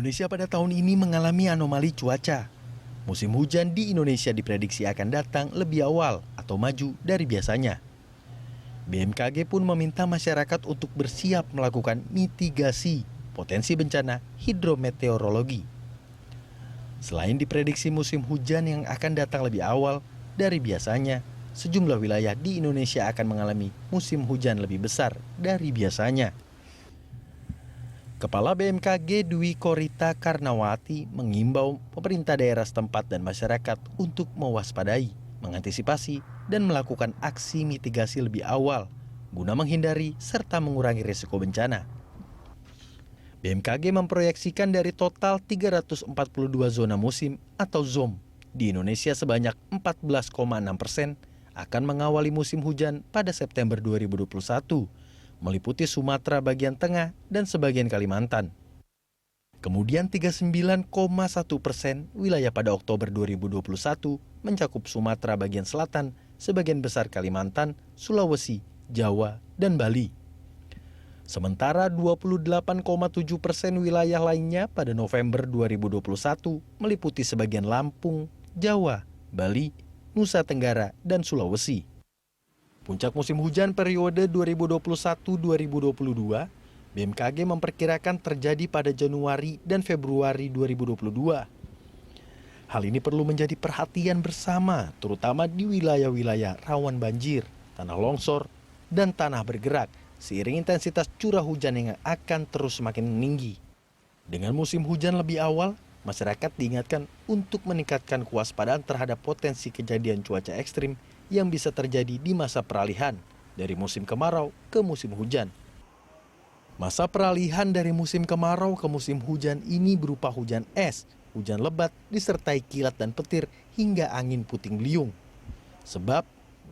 Indonesia pada tahun ini mengalami anomali cuaca. Musim hujan di Indonesia diprediksi akan datang lebih awal atau maju dari biasanya. BMKG pun meminta masyarakat untuk bersiap melakukan mitigasi potensi bencana hidrometeorologi. Selain diprediksi musim hujan yang akan datang lebih awal dari biasanya, sejumlah wilayah di Indonesia akan mengalami musim hujan lebih besar dari biasanya. Kepala BMKG Dwi Korita Karnawati mengimbau pemerintah daerah setempat dan masyarakat untuk mewaspadai, mengantisipasi, dan melakukan aksi mitigasi lebih awal guna menghindari serta mengurangi risiko bencana. BMKG memproyeksikan dari total 342 zona musim atau ZOM di Indonesia sebanyak 14,6% akan mengawali musim hujan pada September 2021. Meliputi Sumatera bagian tengah dan sebagian Kalimantan. Kemudian 39,1% wilayah pada Oktober 2021 mencakup Sumatera bagian selatan, sebagian besar Kalimantan, Sulawesi, Jawa, dan Bali. Sementara 28,7% wilayah lainnya pada November 2021 meliputi sebagian Lampung, Jawa, Bali, Nusa Tenggara, dan Sulawesi. Puncak musim hujan periode 2021-2022, BMKG memperkirakan terjadi pada Januari dan Februari 2022. Hal ini perlu menjadi perhatian bersama, terutama di wilayah-wilayah rawan banjir, tanah longsor, dan tanah bergerak, seiring intensitas curah hujan yang akan terus semakin meninggi. Dengan musim hujan lebih awal, masyarakat diingatkan untuk meningkatkan kewaspadaan terhadap potensi kejadian cuaca ekstrim yang bisa terjadi di masa peralihan dari musim kemarau ke musim hujan. Masa peralihan dari musim kemarau ke musim hujan ini berupa hujan es, hujan lebat, disertai kilat dan petir hingga angin puting beliung. Sebab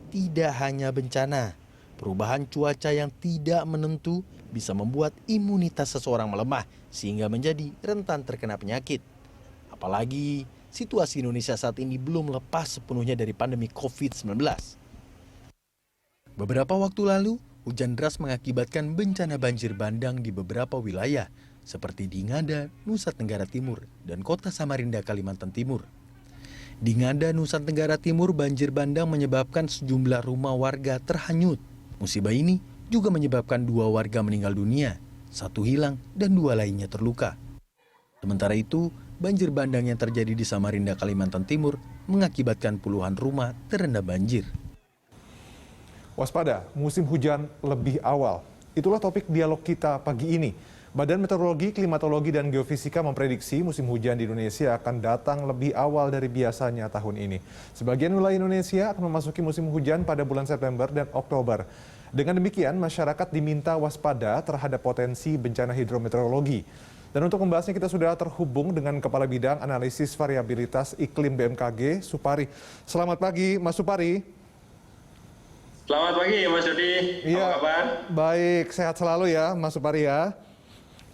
tidak hanya bencana, perubahan cuaca yang tidak menentu bisa membuat imunitas seseorang melemah sehingga menjadi rentan terkena penyakit. Apalagi situasi Indonesia saat ini belum lepas sepenuhnya dari pandemi COVID-19. Beberapa waktu lalu, hujan deras mengakibatkan bencana banjir bandang di beberapa wilayah, seperti di Ngada, Nusa Tenggara Timur, dan kota Samarinda, Kalimantan Timur. Di Ngada, Nusa Tenggara Timur, banjir bandang menyebabkan sejumlah rumah warga terhanyut. Musibah ini juga menyebabkan 2 warga meninggal dunia, 1 hilang, dan 2 lainnya terluka. Sementara itu, banjir bandang yang terjadi di Samarinda, Kalimantan Timur mengakibatkan puluhan rumah terendam banjir. Waspada, musim hujan lebih awal. Itulah topik dialog kita pagi ini. Badan Meteorologi, Klimatologi, dan Geofisika memprediksi musim hujan di Indonesia akan datang lebih awal dari biasanya tahun ini. Sebagian wilayah Indonesia akan memasuki musim hujan pada bulan September dan Oktober. Dengan demikian, masyarakat diminta waspada terhadap potensi bencana hidrometeorologi. Dan untuk membahasnya kita sudah terhubung dengan Kepala Bidang Analisis Variabilitas Iklim BMKG, Supari. Selamat pagi, Mas Supari. Selamat pagi, Mas Dodi. Apa kabar? Baik, sehat selalu ya, Mas Supari ya.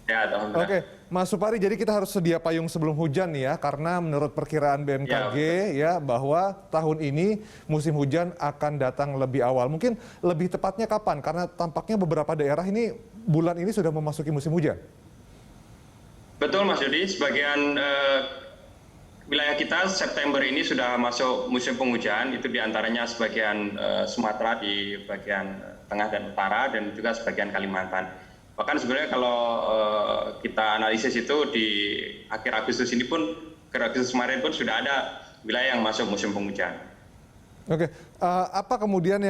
Ya, alhamdulillah. Oke, Mas Supari, jadi kita harus sedia payung sebelum hujan nih ya, karena menurut perkiraan BMKG ya bahwa tahun ini musim hujan akan datang lebih awal. Mungkin lebih tepatnya kapan? Karena tampaknya beberapa daerah ini bulan ini sudah memasuki musim hujan. Betul, Mas Dodi. Sebagian wilayah kita September ini sudah masuk musim penghujan. Itu diantaranya sebagian Sumatera di bagian tengah dan utara, dan juga sebagian Kalimantan. Bahkan sebenarnya kalau kita analisis itu di akhir Agustus ini pun, ke Agustus kemarin pun sudah ada wilayah yang masuk musim penghujan. Oke, apa kemudian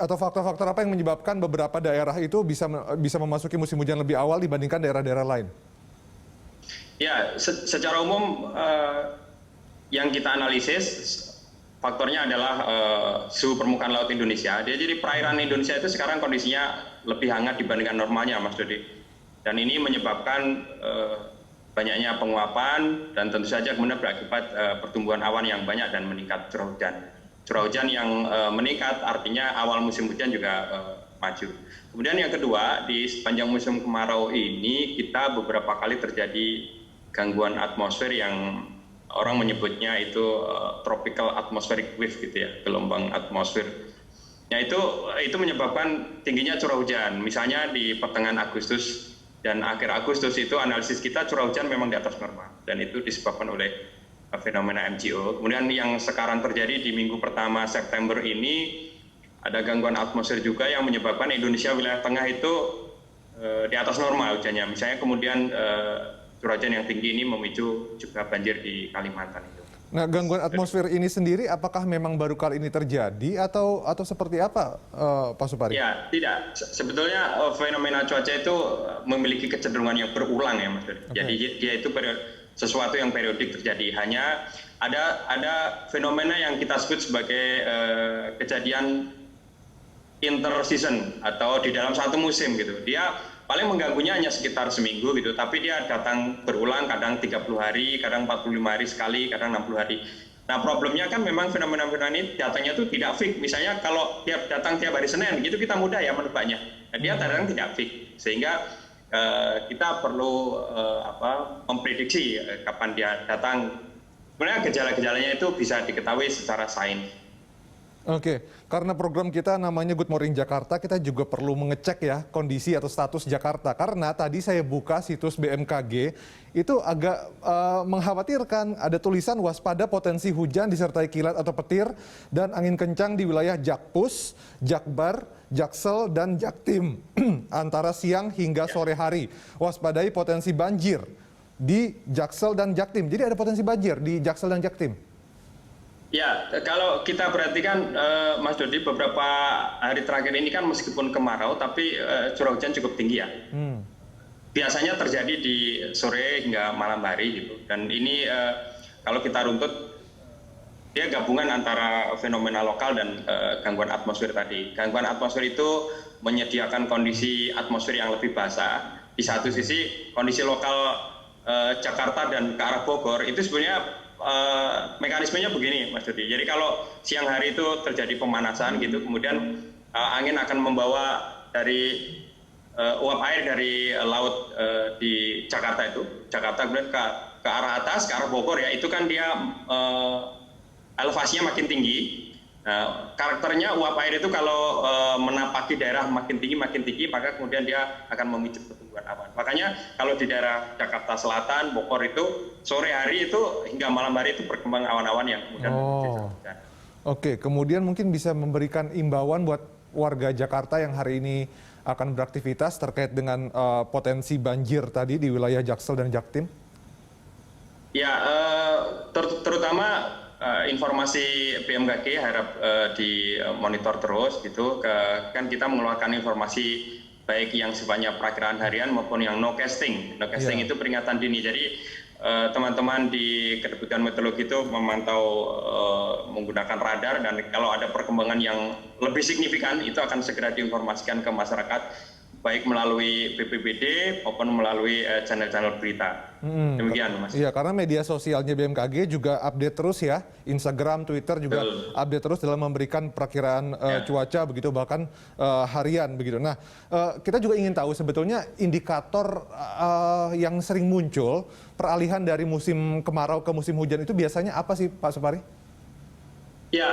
atau faktor-faktor apa yang menyebabkan beberapa daerah itu bisa memasuki musim hujan lebih awal dibandingkan daerah-daerah lain? Ya, secara umum yang kita analisis faktornya adalah suhu permukaan laut Indonesia. Jadi perairan Indonesia itu sekarang kondisinya lebih hangat dibandingkan normalnya, Mas Dodi. Dan ini menyebabkan banyaknya penguapan dan tentu saja kemudian berakibat pertumbuhan awan yang banyak dan meningkat curah hujan. Curah hujan yang meningkat artinya awal musim hujan juga maju. Kemudian yang kedua, di sepanjang musim kemarau ini kita beberapa kali terjadi gangguan atmosfer yang orang menyebutnya itu tropical atmospheric wave gitu ya, gelombang atmosfer. Ya itu menyebabkan tingginya curah hujan. Misalnya di pertengahan Agustus dan akhir Agustus itu analisis kita curah hujan memang di atas normal dan itu disebabkan oleh fenomena MCO. Kemudian yang sekarang terjadi di minggu pertama September ini ada gangguan atmosfer juga yang menyebabkan Indonesia wilayah tengah itu di atas normal hujannya. Misalnya kemudian curah hujan yang tinggi ini memicu juga banjir di Kalimantan itu. Nah, gangguan atmosfer ini sendiri apakah memang baru kali ini terjadi atau seperti apa, Pak Supari? Ya, tidak. Sebetulnya fenomena cuaca itu memiliki kecenderungan yang berulang ya, Mas. Okay. Jadi dia itu sesuatu yang periodik terjadi. Hanya ada fenomena yang kita sebut sebagai kejadian interseason atau di dalam satu musim gitu. Dia paling mengganggunya hanya sekitar seminggu gitu, tapi dia datang berulang, kadang 30 hari, kadang 45 hari sekali, kadang 60 hari. Nah, problemnya kan memang fenomena-fenomena ini datangnya itu tidak fix. Misalnya kalau dia datang tiap hari Senin, gitu kita mudah ya menebaknya. Nah, dia kadang tidak fix, sehingga kita perlu memprediksi kapan dia datang. Sebenarnya gejala-gejalanya itu bisa diketahui secara sains. Oke, karena program kita namanya Good Morning Jakarta, kita juga perlu mengecek ya kondisi atau status Jakarta. Karena tadi saya buka situs BMKG, itu agak mengkhawatirkan. Ada tulisan waspada potensi hujan disertai kilat atau petir dan angin kencang di wilayah Jakpus, Jakbar, Jaksel, dan Jaktim antara siang hingga sore hari. Waspadai potensi banjir di Jaksel dan Jaktim. Jadi ada potensi banjir di Jaksel dan Jaktim. Ya, kalau kita perhatikan Mas Dodi, beberapa hari terakhir ini kan meskipun kemarau, tapi curah hujan cukup tinggi ya. Biasanya terjadi di sore hingga malam hari gitu. Dan ini kalau kita runtut, dia gabungan antara fenomena lokal dan gangguan atmosfer tadi. Gangguan atmosfer itu menyediakan kondisi atmosfer yang lebih basah. Di satu sisi, kondisi lokal Jakarta dan ke arah Bogor itu sebenarnya mekanismenya begini, Mas Dodi. Jadi kalau siang hari itu terjadi pemanasan gitu, kemudian angin akan membawa dari uap air dari laut di Jakarta kemudian ke arah atas, ke arah Bogor ya, itu kan dia elevasinya makin tinggi. Nah, karakternya uap air itu kalau menapaki daerah makin tinggi, maka kemudian dia akan memicu pertumbuhan awan. Makanya kalau di daerah Jakarta Selatan, Bogor itu sore hari itu hingga malam hari itu berkembang awan-awan yang kemudian memicu hujan. Oke, kemudian mungkin bisa memberikan imbauan buat warga Jakarta yang hari ini akan beraktivitas terkait dengan potensi banjir tadi di wilayah Jaksel dan Jaktim? Ya, terutama informasi BMKG harap dimonitor terus gitu. Kan kita mengeluarkan informasi baik yang sifatnya perakiraan harian maupun yang no casting. No casting itu peringatan dini. Jadi teman-teman di Kedeputan Meteorologi itu memantau menggunakan radar, dan kalau ada perkembangan yang lebih signifikan itu akan segera diinformasikan ke masyarakat, baik melalui BPBD maupun melalui channel-channel berita. Demikian, Mas. Iya, karena media sosialnya BMKG juga update terus ya, Instagram, Twitter juga update terus dalam memberikan perakiraan cuaca begitu, bahkan harian begitu. Nah, kita juga ingin tahu sebetulnya indikator yang sering muncul peralihan dari musim kemarau ke musim hujan itu biasanya apa sih, Pak Supari? Ya,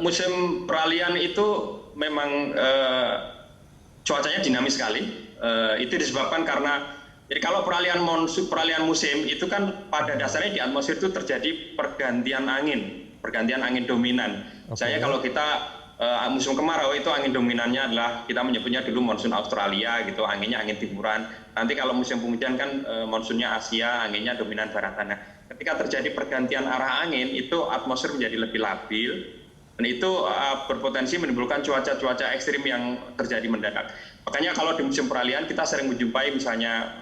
musim peralihan itu memang cuacanya dinamis sekali. Itu disebabkan karena, jadi kalau peralihan musim itu kan pada dasarnya di atmosfer itu terjadi pergantian angin dominan. Misalnya kalau kita musim kemarau itu angin dominannya adalah, kita menyebutnya dulu monsun Australia gitu, anginnya angin timuran. Nanti kalau musim penghujan kan monsunnya Asia, anginnya dominan baratan. Nah, ketika terjadi pergantian arah angin itu atmosfer menjadi lebih labil. Dan itu berpotensi menimbulkan cuaca-cuaca ekstrim yang terjadi mendadak. Makanya kalau di musim peralihan kita sering menjumpai misalnya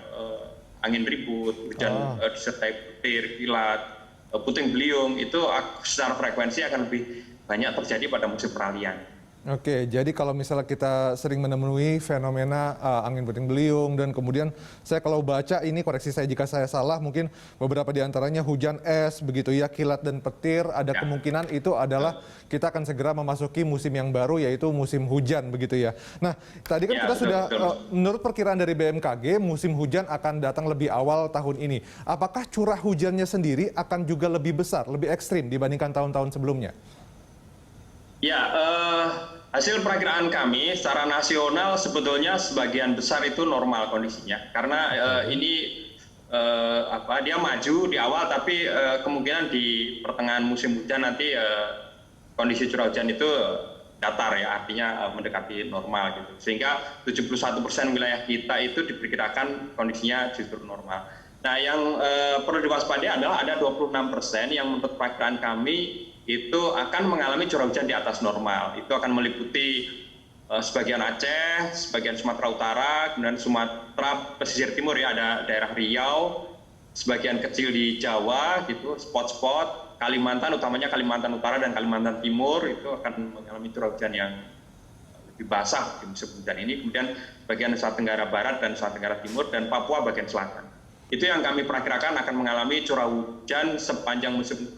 angin ribut, hujan disertai petir, kilat, puting beliung, itu secara frekuensi akan lebih banyak terjadi pada musim peralihan. Oke, jadi kalau misalnya kita sering menemui fenomena angin puting beliung, dan kemudian saya kalau baca ini, koreksi saya jika saya salah, mungkin beberapa di antaranya hujan es begitu ya, kilat dan petir, ada kemungkinan itu adalah kita akan segera memasuki musim yang baru, yaitu musim hujan begitu ya. Nah, tadi kan kita sudah menurut perkiraan dari BMKG musim hujan akan datang lebih awal tahun ini. Apakah curah hujannya sendiri akan juga lebih besar, lebih ekstrim dibandingkan tahun-tahun sebelumnya? Ya, Hasil perakiraan kami secara nasional sebetulnya sebagian besar itu normal kondisinya, karena dia maju di awal, tapi kemungkinan di pertengahan musim hujan nanti kondisi curah hujan itu datar ya, artinya mendekati normal gitu. Sehingga 71% wilayah kita itu diperkirakan kondisinya justru normal. Nah, yang perlu diwaspadai adalah ada 26% yang menurut perakiraan kami itu akan mengalami curah hujan di atas normal. Itu akan meliputi sebagian Aceh, sebagian Sumatera Utara, kemudian Sumatera pesisir timur ya, ada daerah Riau, sebagian kecil di Jawa gitu, spot-spot, Kalimantan, utamanya Kalimantan Utara dan Kalimantan Timur itu akan mengalami curah hujan yang lebih basah di musim hujan ini. Kemudian bagian Nusa Tenggara Barat dan Nusa Tenggara Timur dan Papua bagian selatan. Itu yang kami perkirakan akan mengalami curah hujan sepanjang musim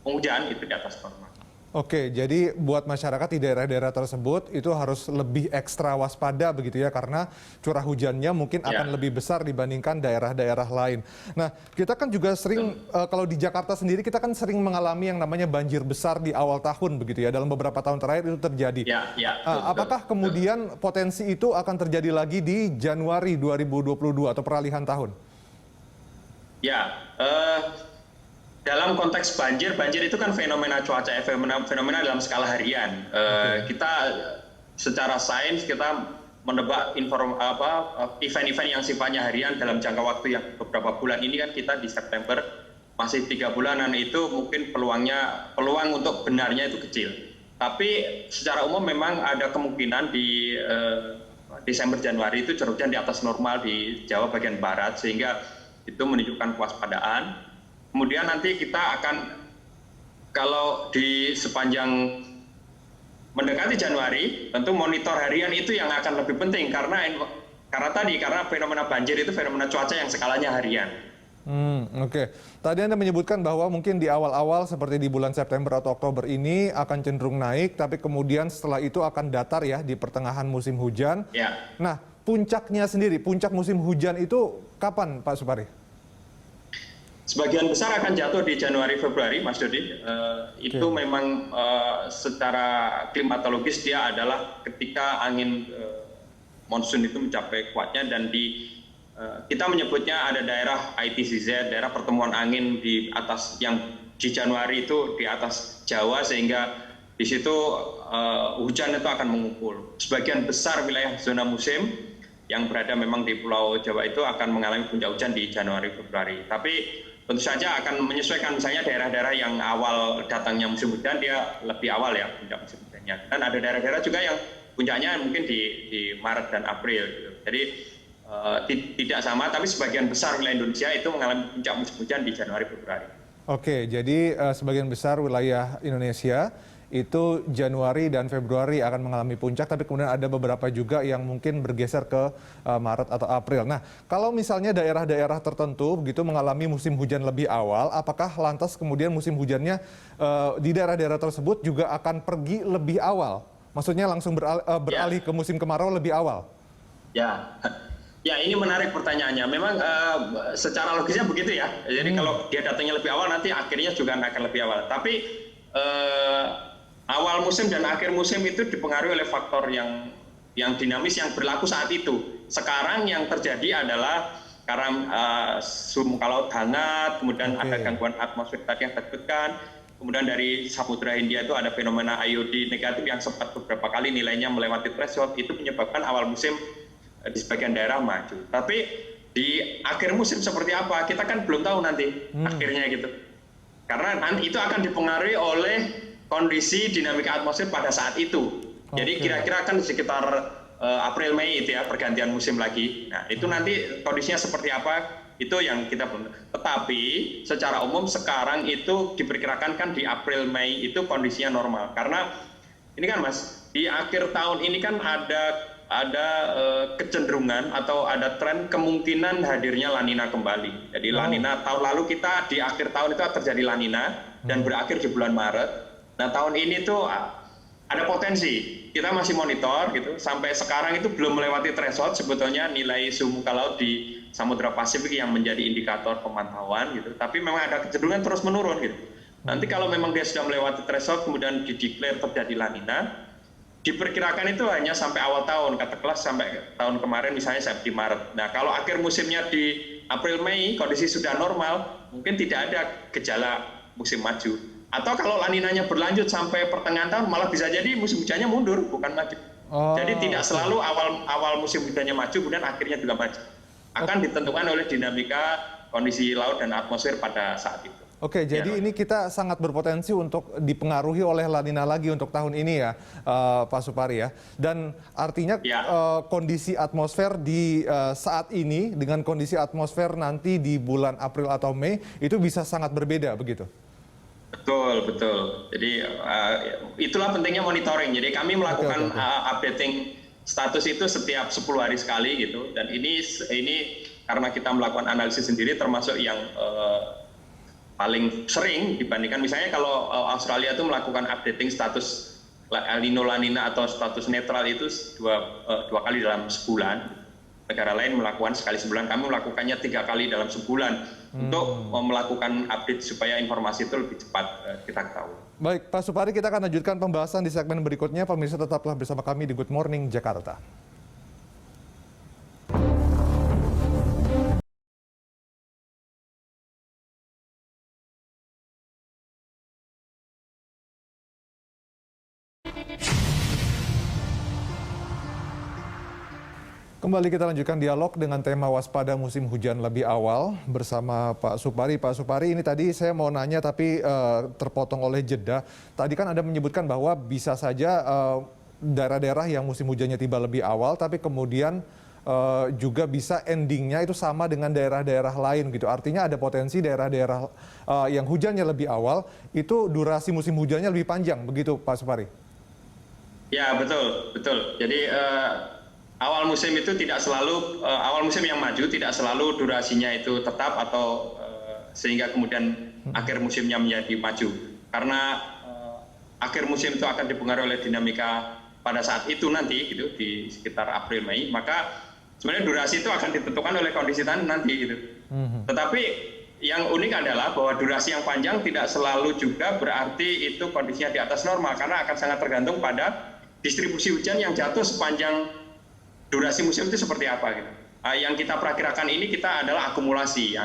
penghujan itu di atas normal. Oke, jadi buat masyarakat di daerah-daerah tersebut itu harus lebih ekstra waspada begitu ya, karena curah hujannya mungkin akan lebih besar dibandingkan daerah-daerah lain. Nah, kita kan juga sering, kalau di Jakarta sendiri kita kan sering mengalami yang namanya banjir besar di awal tahun begitu ya, dalam beberapa tahun terakhir itu terjadi. Apakah kemudian potensi itu akan terjadi lagi di Januari 2022 atau peralihan tahun? Dalam konteks banjir itu kan fenomena cuaca, fenomena dalam skala harian. Kita secara sains kita menebak event-event yang sifatnya harian dalam jangka waktu yang beberapa bulan ini kan kita di September masih 3 bulanan, itu mungkin peluang untuk benarnya itu kecil. Tapi secara umum memang ada kemungkinan di Desember Januari itu curah hujan di atas normal di Jawa bagian barat, sehingga itu menunjukkan kewaspadaan. Kemudian nanti kita akan, kalau di sepanjang mendekati Januari, tentu monitor harian itu yang akan lebih penting, karena fenomena banjir itu fenomena cuaca yang skalanya harian. Oke. Tadi Anda menyebutkan bahwa mungkin di awal-awal seperti di bulan September atau Oktober ini akan cenderung naik, tapi kemudian setelah itu akan datar ya di pertengahan musim hujan. Nah, puncaknya sendiri, puncak musim hujan itu kapan, Pak Supari? Sebagian besar akan jatuh di Januari Februari, Mas Dodi. Itu memang secara klimatologis dia adalah ketika angin monsun itu mencapai kuatnya, dan kita menyebutnya ada daerah ITCZ, daerah pertemuan angin di atas, yang di Januari itu di atas Jawa, sehingga di situ hujan itu akan mengumpul. Sebagian besar wilayah zona musim yang berada memang di Pulau Jawa itu akan mengalami puncak hujan di Januari Februari. Tapi tentu saja akan menyesuaikan, misalnya daerah-daerah yang awal datangnya musim hujan dia lebih awal ya puncak musim hujannya. Dan ada daerah-daerah juga yang puncaknya mungkin di Maret dan April gitu. Jadi tidak sama, tapi sebagian besar wilayah Indonesia itu mengalami puncak musim hujan di Januari Februari. Oke, jadi sebagian besar wilayah Indonesia itu Januari dan Februari akan mengalami puncak, tapi kemudian ada beberapa juga yang mungkin bergeser ke Maret atau April. Nah, kalau misalnya daerah-daerah tertentu begitu mengalami musim hujan lebih awal, apakah lantas kemudian musim hujannya di daerah-daerah tersebut juga akan pergi lebih awal? Maksudnya langsung beralih ke musim kemarau lebih awal? Ya, ini menarik pertanyaannya. Memang secara logisnya begitu ya. Jadi kalau dia datangnya lebih awal, nanti akhirnya juga akan lebih awal. Tapi awal musim dan akhir musim itu dipengaruhi oleh faktor yang dinamis yang berlaku saat itu. Sekarang yang terjadi adalah karena suhu muka laut hangat, kemudian ada gangguan atmosfer tadi yang disebutkan, kemudian dari Samudra Hindia itu ada fenomena IOD negatif yang sempat beberapa kali nilainya melewati threshold, itu menyebabkan awal musim di sebagian daerah maju. Tapi di akhir musim seperti apa, kita kan belum tahu nanti akhirnya gitu. Karena nanti itu akan dipengaruhi oleh kondisi dinamika atmosfer pada saat itu. Jadi kira-kira kan sekitar April Mei itu ya, pergantian musim lagi. Nah, itu nanti kondisinya seperti apa, itu yang kita belum. Tetapi secara umum sekarang itu diperkirakan kan di April Mei itu kondisinya normal. Karena ini kan Mas, di akhir tahun ini kan ada kecenderungan atau ada tren kemungkinan hadirnya La Nina kembali. Jadi La Nina tahun lalu kita di akhir tahun itu terjadi La Nina dan berakhir di bulan Maret. Nah, tahun ini tuh ada potensi. Kita masih monitor gitu. Sampai sekarang itu belum melewati threshold sebetulnya nilai suhu muka laut di Samudra Pasifik yang menjadi indikator pemantauan gitu. Tapi memang ada kecenderungan terus menurun gitu. Nanti kalau memang dia sudah melewati threshold kemudian dideklar terjadi La Nina, diperkirakan itu hanya sampai awal tahun, katakanlah sampai tahun kemarin misalnya sampai di Maret. Nah, kalau akhir musimnya di April Mei kondisi sudah normal, mungkin tidak ada gejala musim maju. Atau kalau La Ninanya berlanjut sampai pertengahan tahun, malah bisa jadi musim hujannya mundur, bukan maju. Jadi tidak selalu awal musim hujannya maju, kemudian akhirnya juga maju. Akan ditentukan oleh dinamika kondisi laut dan atmosfer pada saat itu. Oke, jadi ini kita sangat berpotensi untuk dipengaruhi oleh La Nina lagi untuk tahun ini ya, Pak Supari ya. Dan artinya kondisi atmosfer di saat ini dengan kondisi atmosfer nanti di bulan April atau Mei itu bisa sangat berbeda begitu? Betul. Jadi itulah pentingnya monitoring. Jadi kami melakukan updating status itu setiap 10 hari sekali gitu. Dan ini karena kita melakukan analisis sendiri termasuk yang paling sering dibandingkan misalnya kalau Australia itu melakukan updating status El Nino La Nina atau status netral itu dua kali dalam sebulan. Negara lain melakukan sekali sebulan, kami melakukannya 3 kali dalam sebulan untuk melakukan update supaya informasi itu lebih cepat kita ketahui. Baik, Pak Supari, kita akan lanjutkan pembahasan di segmen berikutnya. Pemirsa tetaplah bersama kami di Good Morning Jakarta. Kembali kita lanjutkan dialog dengan tema waspada musim hujan lebih awal bersama Pak Supari. Pak Supari, ini tadi saya mau nanya tapi terpotong oleh jeda. Tadi kan Anda menyebutkan bahwa bisa saja daerah-daerah yang musim hujannya tiba lebih awal, tapi kemudian juga bisa endingnya itu sama dengan daerah-daerah lain gitu. Artinya ada potensi daerah-daerah yang hujannya lebih awal, itu durasi musim hujannya lebih panjang, begitu Pak Supari? Ya, betul. Jadi awal musim itu tidak selalu awal musim yang maju tidak selalu durasinya itu tetap atau sehingga kemudian akhir musimnya menjadi maju, karena akhir musim itu akan dipengaruhi oleh dinamika pada saat itu nanti gitu di sekitar April Mei, maka sebenarnya durasi itu akan ditentukan oleh kondisi tanah nanti gitu. Tetapi yang unik adalah bahwa durasi yang panjang tidak selalu juga berarti itu kondisinya di atas normal, karena akan sangat tergantung pada distribusi hujan yang jatuh sepanjang durasi musim itu seperti apa gitu. Yang kita perkirakan ini kita adalah akumulasi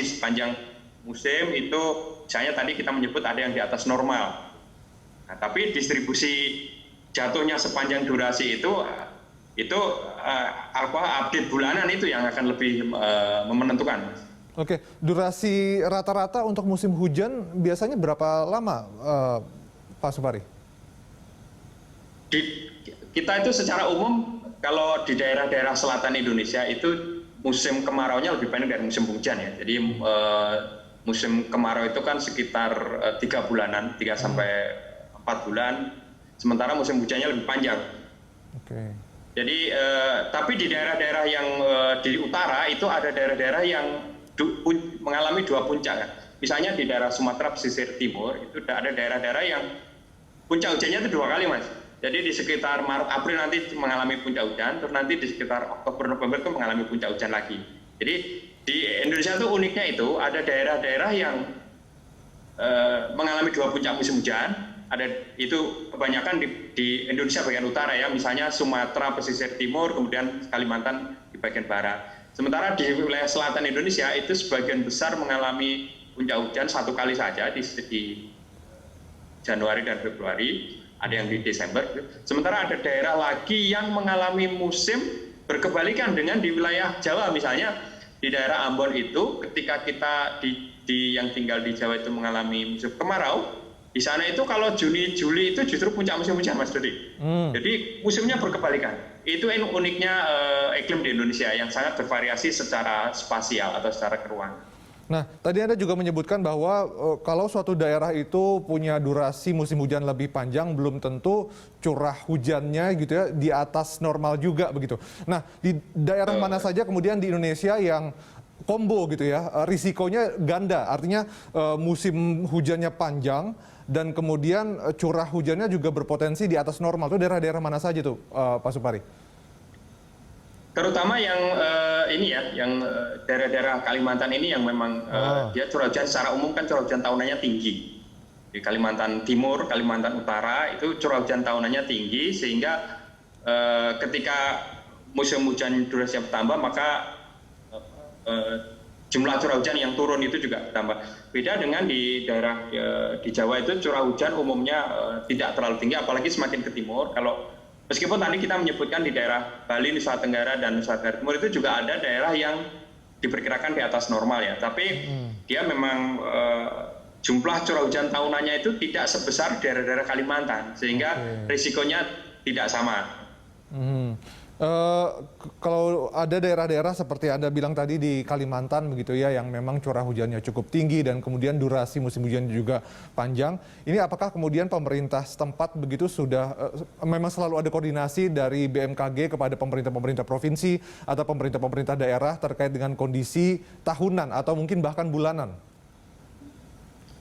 sepanjang musim itu, misalnya tadi kita menyebut ada yang di atas normal. Nah, tapi distribusi jatuhnya sepanjang durasi itu update bulanan itu yang akan lebih menentukan. Oke, durasi rata-rata untuk musim hujan biasanya berapa lama, Pak Supari? Kita itu secara umum kalau di daerah-daerah selatan Indonesia itu musim kemaraunya lebih pendek dari musim hujan ya. Jadi musim kemarau itu kan sekitar 3 bulanan, 3 sampai 4 bulan. Sementara musim hujannya lebih panjang. Oke. Jadi tapi di daerah-daerah yang di utara itu ada daerah-daerah yang mengalami 2 puncak. Misalnya di daerah Sumatera pesisir timur itu ada daerah-daerah yang puncak hujannya itu 2 kali, Mas. Jadi di sekitar Maret April nanti mengalami puncak hujan, terus nanti di sekitar Oktober November itu mengalami puncak hujan lagi. Jadi di Indonesia itu uniknya itu ada daerah-daerah yang mengalami 2 puncak musim hujan. Itu kebanyakan di Indonesia bagian utara ya, misalnya Sumatera pesisir timur, kemudian Kalimantan di bagian barat. Sementara di wilayah selatan Indonesia itu sebagian besar mengalami puncak hujan 1 kali saja di Januari dan Februari. Ada yang di Desember, sementara ada daerah lagi yang mengalami musim berkebalikan dengan di wilayah Jawa, misalnya di daerah Ambon itu ketika kita yang tinggal di Jawa itu mengalami musim kemarau, di sana itu kalau Juni Juli itu justru puncak musim hujan, Mas Dodi. Jadi musimnya berkebalikan. Itu uniknya iklim di Indonesia yang sangat bervariasi secara spasial atau secara keruangan. Nah, tadi Anda juga menyebutkan bahwa kalau suatu daerah itu punya durasi musim hujan lebih panjang, belum tentu curah hujannya gitu ya di atas normal juga begitu. Nah, di daerah mana saja kemudian di Indonesia yang combo gitu ya, risikonya ganda, artinya musim hujannya panjang dan kemudian curah hujannya juga berpotensi di atas normal. Itu daerah-daerah mana saja tuh, Pak Supari? Terutama yang ini ya, yang daerah-daerah Kalimantan ini yang memang dia curah hujan secara umum kan curah hujan tahunannya tinggi. Di Kalimantan Timur, Kalimantan Utara itu curah hujan tahunannya tinggi, sehingga ketika musim hujan durasinya bertambah, maka jumlah curah hujan yang turun itu juga bertambah. Beda dengan di daerah di Jawa itu curah hujan umumnya tidak terlalu tinggi, apalagi semakin ke timur. Kalau meskipun tadi kita menyebutkan di daerah Bali, Nusa Tenggara, dan Nusa Tenggara Timur itu juga ada daerah yang diperkirakan di atas normal ya, tapi dia memang jumlah curah hujan tahunannya itu tidak sebesar daerah-daerah Kalimantan, sehingga risikonya tidak sama. Kalau ada daerah-daerah seperti Anda bilang tadi di Kalimantan begitu ya, yang memang curah hujannya cukup tinggi dan kemudian durasi musim hujan juga panjang, ini apakah kemudian pemerintah setempat begitu sudah memang selalu ada koordinasi dari BMKG kepada pemerintah-pemerintah provinsi atau pemerintah-pemerintah daerah terkait dengan kondisi tahunan atau mungkin bahkan bulanan?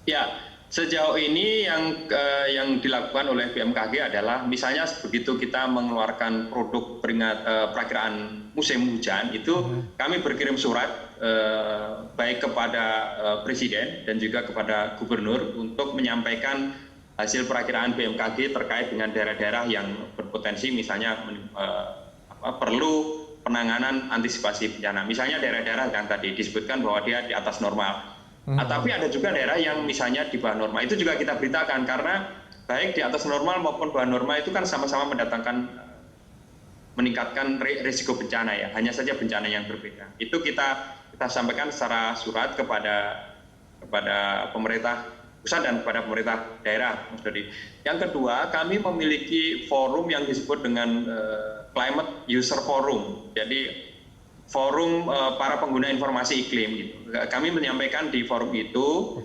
Ya, sejauh ini yang dilakukan oleh BMKG adalah misalnya begitu kita mengeluarkan produk perakiraan musim hujan itu kami berkirim surat baik kepada Presiden dan juga kepada Gubernur untuk menyampaikan hasil perakiraan BMKG terkait dengan daerah-daerah yang berpotensi misalnya perlu penanganan antisipasi bencana. Misalnya daerah-daerah yang tadi disebutkan bahwa dia di atas normal. Tapi ada juga daerah yang misalnya di bawah normal, itu juga kita beritakan, karena baik di atas normal maupun bawah normal itu kan sama-sama meningkatkan risiko bencana ya, hanya saja bencana yang berbeda. Itu kita sampaikan secara surat kepada pemerintah pusat dan kepada pemerintah daerah, Mas Dodi. Yang kedua, kami memiliki forum yang disebut dengan Climate User Forum. Jadi forum para pengguna informasi iklim gitu. Kami menyampaikan di forum itu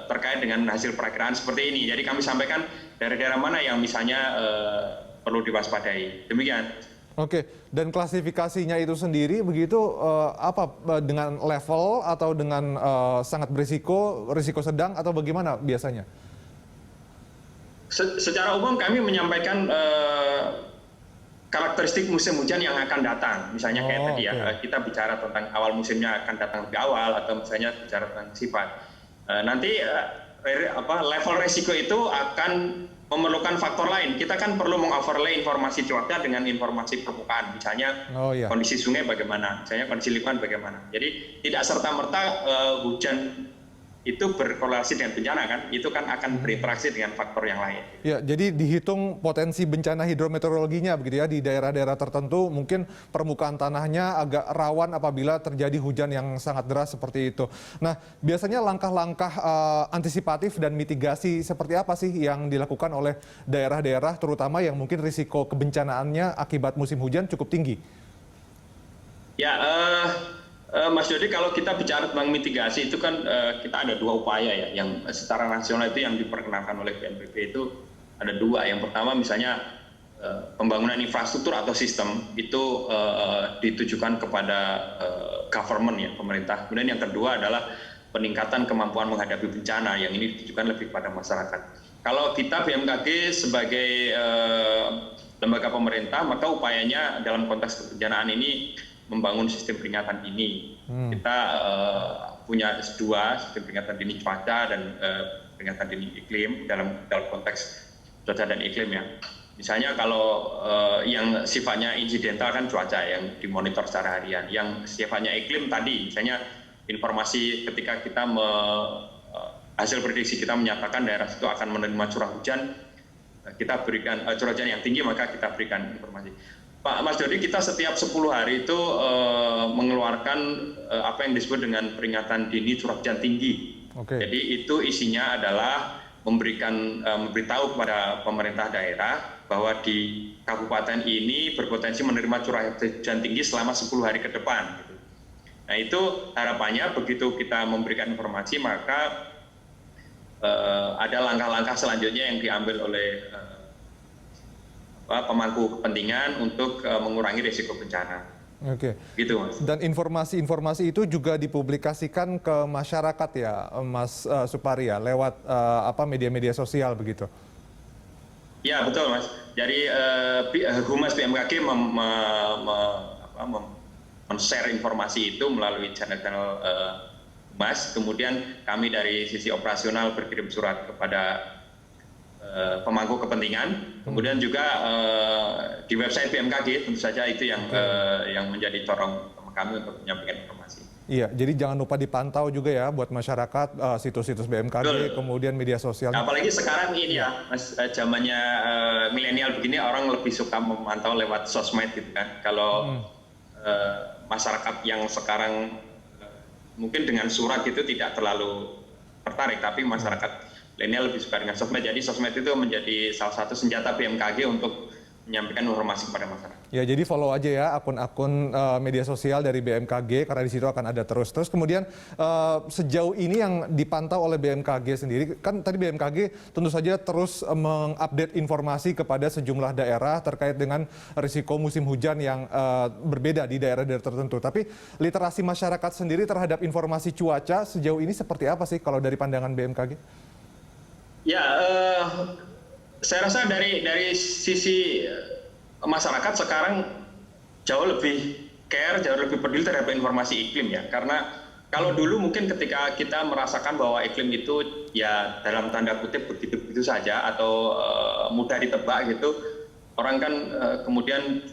terkait dengan hasil perakiraan seperti ini. Jadi kami sampaikan daerah-daerah mana yang misalnya perlu diwaspadai. Demikian. Oke, dan klasifikasinya itu sendiri begitu apa dengan level atau dengan sangat berisiko, risiko sedang atau bagaimana biasanya? Secara umum kami menyampaikan karakteristik musim hujan yang akan datang, misalnya kayak tadi ya, kita bicara tentang awal musimnya akan datang lebih awal, atau misalnya bicara tentang sifat. Nanti level resiko itu akan memerlukan faktor lain. Kita kan perlu mengoverlay informasi cuaca dengan informasi permukaan, misalnya kondisi sungai bagaimana, misalnya kondisi lingkungan bagaimana. Jadi tidak serta-merta hujan itu berkorelasi dengan bencana kan, itu kan akan berinteraksi dengan faktor yang lain. Ya, jadi dihitung potensi bencana hidrometeorologinya begitu ya, di daerah-daerah tertentu mungkin permukaan tanahnya agak rawan apabila terjadi hujan yang sangat deras seperti itu. Nah, biasanya langkah-langkah antisipatif dan mitigasi seperti apa sih yang dilakukan oleh daerah-daerah terutama yang mungkin risiko kebencanaannya akibat musim hujan cukup tinggi? Ya, Mas Dodi, kalau kita bicara tentang mitigasi itu kan kita ada dua upaya ya, yang secara nasional itu yang diperkenalkan oleh BNPB itu ada dua. Yang pertama misalnya pembangunan infrastruktur atau sistem itu ditujukan kepada government ya, pemerintah. Kemudian yang kedua adalah peningkatan kemampuan menghadapi bencana, yang ini ditujukan lebih pada masyarakat. Kalau kita BMKG sebagai lembaga pemerintah, maka upayanya dalam konteks kebencanaan ini membangun sistem peringatan dini. Kita punya dua, sistem peringatan dini cuaca dan peringatan dini iklim dalam konteks cuaca dan iklim ya. Misalnya kalau yang sifatnya insidental kan cuaca yang dimonitor secara harian. Yang sifatnya iklim tadi, misalnya informasi ketika kita hasil prediksi kita menyatakan daerah itu akan menerima curah hujan, kita berikan curah hujan yang tinggi, maka kita berikan informasi. Pak Mas Dodi, kita setiap 10 hari itu mengeluarkan apa yang disebut dengan peringatan dini curah hujan tinggi. Jadi itu isinya adalah memberitahu kepada pemerintah daerah bahwa di kabupaten ini berpotensi menerima curah hujan tinggi selama 10 hari ke depan. Nah itu harapannya begitu kita memberikan informasi, maka ada langkah-langkah selanjutnya yang diambil oleh pemangku kepentingan untuk mengurangi risiko bencana. Gitu, Mas. Dan informasi-informasi itu juga dipublikasikan ke masyarakat ya, Mas Supari ya, lewat media-media sosial begitu? Ya betul, Mas. Jadi Humas BMKG men-share informasi itu melalui channel-channel Mas, kemudian kami dari sisi operasional berkirim surat kepada pemangku kepentingan, kemudian juga di website BMKG tentu saja itu yang menjadi corong kami untuk menyampaikan informasi. Iya, jadi jangan lupa dipantau juga ya buat masyarakat situs-situs BMKG, Betul. kemudian media sosial. Nah, apalagi sekarang ini ya, Mas, zamannya milenial begini orang lebih suka memantau lewat sosmed gitu kan. Kalau masyarakat yang sekarang mungkin dengan surat itu tidak terlalu tertarik, tapi masyarakat milenial lebih suka dengan sosmed. Jadi sosmed itu menjadi salah satu senjata BMKG untuk menyampaikan informasi kepada masyarakat. Ya, jadi follow aja ya akun-akun media sosial dari BMKG karena di situ akan ada terus. Terus kemudian sejauh ini yang dipantau oleh BMKG sendiri, kan tadi BMKG tentu saja terus mengupdate informasi kepada sejumlah daerah terkait dengan risiko musim hujan yang berbeda di daerah-daerah tertentu. Tapi literasi masyarakat sendiri terhadap informasi cuaca sejauh ini seperti apa sih kalau dari pandangan BMKG? Ya, saya rasa dari sisi masyarakat sekarang jauh lebih care, jauh lebih peduli terhadap informasi iklim ya. Karena kalau dulu mungkin ketika kita merasakan bahwa iklim itu ya dalam tanda kutip begitu-begitu saja atau mudah ditebak gitu, orang kan kemudian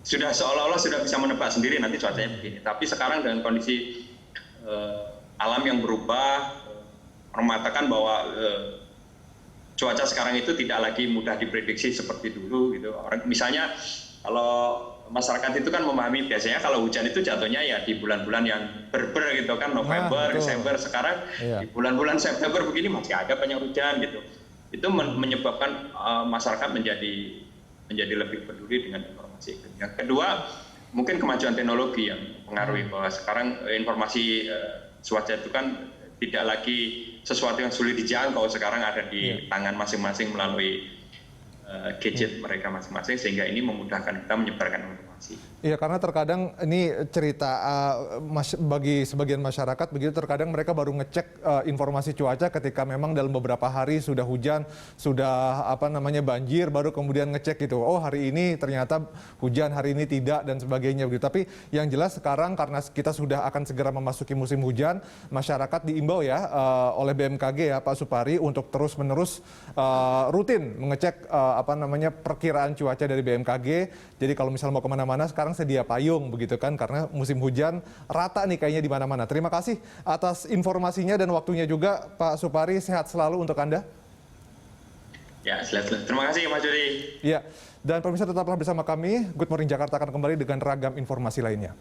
sudah seolah-olah sudah bisa menebak sendiri nanti cuacanya begini. Tapi sekarang dengan kondisi alam yang berubah, orang mengatakan bahwa cuaca sekarang itu tidak lagi mudah diprediksi seperti dulu gitu. Misalnya kalau masyarakat itu kan memahami biasanya kalau hujan itu jatuhnya ya di bulan-bulan yang berber gitu kan, November, Desember. Sekarang di bulan-bulan September begini masih ada banyak hujan gitu. Itu menyebabkan masyarakat menjadi lebih peduli dengan informasi iklim. Yang kedua, mungkin kemajuan teknologi yang mempengaruhi bahwa sekarang informasi cuaca itu kan tidak lagi sesuatu yang sulit dijangkau, sekarang ada di tangan masing-masing melalui gadget mereka masing-masing, sehingga ini memudahkan kita menyebarkan informasi. Iya, karena terkadang ini cerita bagi sebagian masyarakat begitu, terkadang mereka baru ngecek informasi cuaca ketika memang dalam beberapa hari sudah hujan, sudah banjir, baru kemudian ngecek gitu. Oh, hari ini ternyata hujan, hari ini tidak dan sebagainya begitu. Tapi yang jelas sekarang karena kita sudah akan segera memasuki musim hujan, masyarakat diimbau ya oleh BMKG ya Pak Supari untuk terus-menerus rutin mengecek perkiraan cuaca dari BMKG. Jadi kalau misalnya mau kemana-mana sekarang sedia payung begitu kan, karena musim hujan rata nih kayaknya di mana-mana. Terima kasih atas informasinya dan waktunya juga Pak Supari, sehat selalu untuk Anda. Ya, terima kasih Mas Juri. Ya, dan pemirsa tetaplah bersama kami. Good Morning Jakarta akan kembali dengan ragam informasi lainnya.